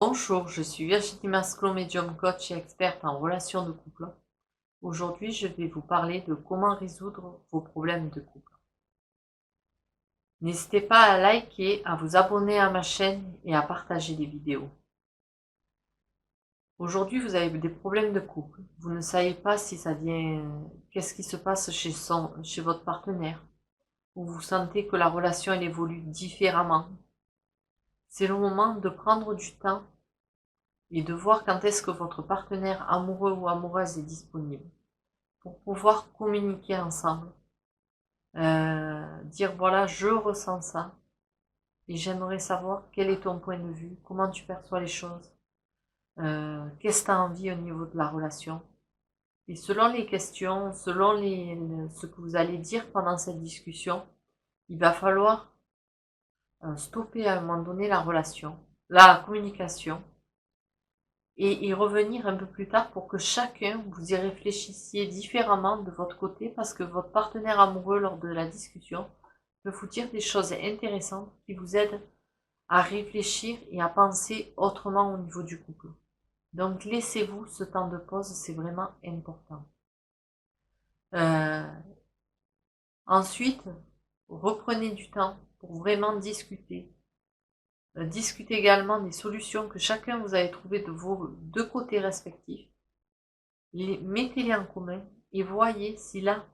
Bonjour, je suis Virginie Masclot, médium coach et experte en relations de couple. Aujourd'hui, je vais vous parler de comment résoudre vos problèmes de couple. N'hésitez pas à liker, à vous abonner à ma chaîne et à partager les vidéos. Aujourd'hui, vous avez des problèmes de couple. Vous ne savez pas si ça vient, qu'est-ce qui se passe chez votre partenaire, ou vous sentez que la relation elle évolue différemment. C'est le moment de prendre du temps et de voir quand est-ce que votre partenaire amoureux ou amoureuse est disponible pour pouvoir communiquer ensemble, dire voilà, je ressens ça et j'aimerais savoir quel est ton point de vue, comment tu perçois les choses, qu'est-ce que tu as envie au niveau de la relation. Et selon les questions, selon ce que vous allez dire pendant cette discussion, il va falloir stopper à un moment donné la communication, et y revenir un peu plus tard pour que chacun vous y réfléchissiez différemment de votre côté, parce que votre partenaire amoureux lors de la discussion peut vous dire des choses intéressantes qui vous aident à réfléchir et à penser autrement au niveau du couple. Donc laissez-vous ce temps de pause, c'est vraiment important. Ensuite, reprenez du temps pour vraiment discuter. Discutez également des solutions que chacun vous avez trouvées de vos deux côtés respectifs. Mettez-les en commun et voyez si là,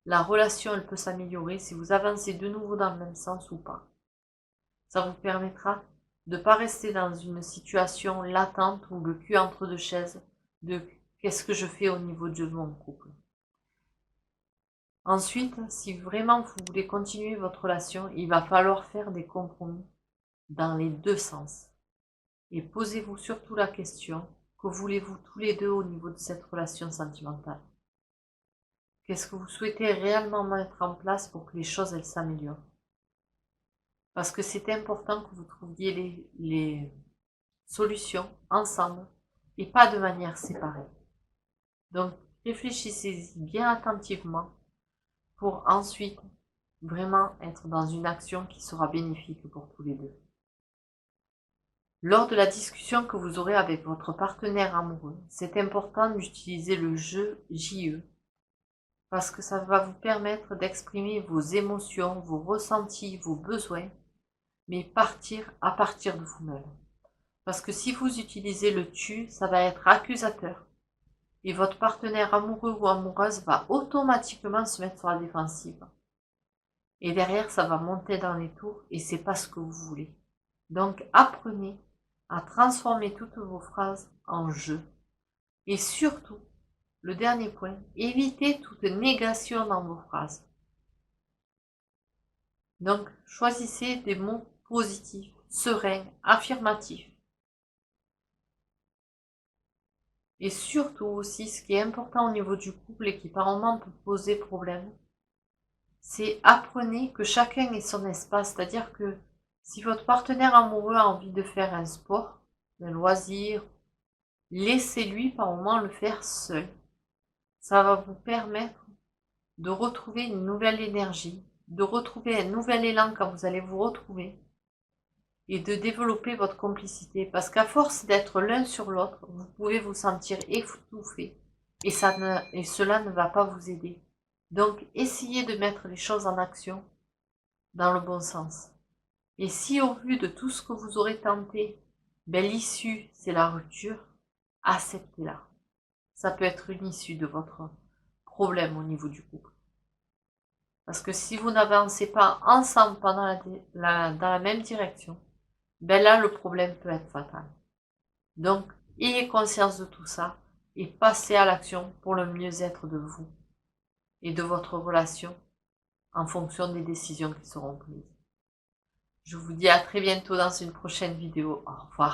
la relation elle peut s'améliorer, si vous avancez de nouveau dans le même sens ou pas. Ça vous permettra de ne pas rester dans une situation latente ou le cul entre deux chaises de qu'est-ce que je fais au niveau de mon couple. Ensuite, si vraiment vous voulez continuer votre relation, il va falloir faire des compromis dans les deux sens. Et posez-vous surtout la question, que voulez-vous tous les deux au niveau de cette relation sentimentale? Qu'est-ce que vous souhaitez réellement mettre en place pour que les choses elles s'améliorent? Parce que c'est important que vous trouviez les solutions ensemble et pas de manière séparée. Donc réfléchissez-y bien attentivement pour ensuite vraiment être dans une action qui sera bénéfique pour tous les deux. Lors de la discussion que vous aurez avec votre partenaire amoureux, c'est important d'utiliser le jeu JE, parce que ça va vous permettre d'exprimer vos émotions, vos ressentis, vos besoins, mais à partir de vous-même. Parce que si vous utilisez le tu, ça va être accusateur. Et votre partenaire amoureux ou amoureuse va automatiquement se mettre sur la défensive. Et derrière, ça va monter dans les tours et c'est pas ce que vous voulez. Donc, apprenez à transformer toutes vos phrases en jeu. Et surtout, le dernier point, évitez toute négation dans vos phrases. Donc, choisissez des mots positifs, sereins, affirmatifs. Et surtout aussi, ce qui est important au niveau du couple et qui par moments peut poser problème, c'est apprenez que chacun ait son espace. C'est-à-dire que si votre partenaire amoureux a envie de faire un sport, un loisir, laissez-lui par moment le faire seul. Ça va vous permettre de retrouver une nouvelle énergie, de retrouver un nouvel élan quand vous allez vous retrouver et de développer votre complicité. Parce qu'à force d'être l'un sur l'autre, vous pouvez vous sentir étouffé et cela ne va pas vous aider. Donc, essayez de mettre les choses en action dans le bon sens. Et si au vu de tout ce que vous aurez tenté, l'issue c'est la rupture, acceptez-la. Ça peut être une issue de votre problème au niveau du couple. Parce que si vous n'avancez pas ensemble dans la même direction, là le problème peut être fatal. Donc, ayez conscience de tout ça et passez à l'action pour le mieux-être de vous et de votre relation en fonction des décisions qui seront prises. Je vous dis à très bientôt dans une prochaine vidéo. Au revoir.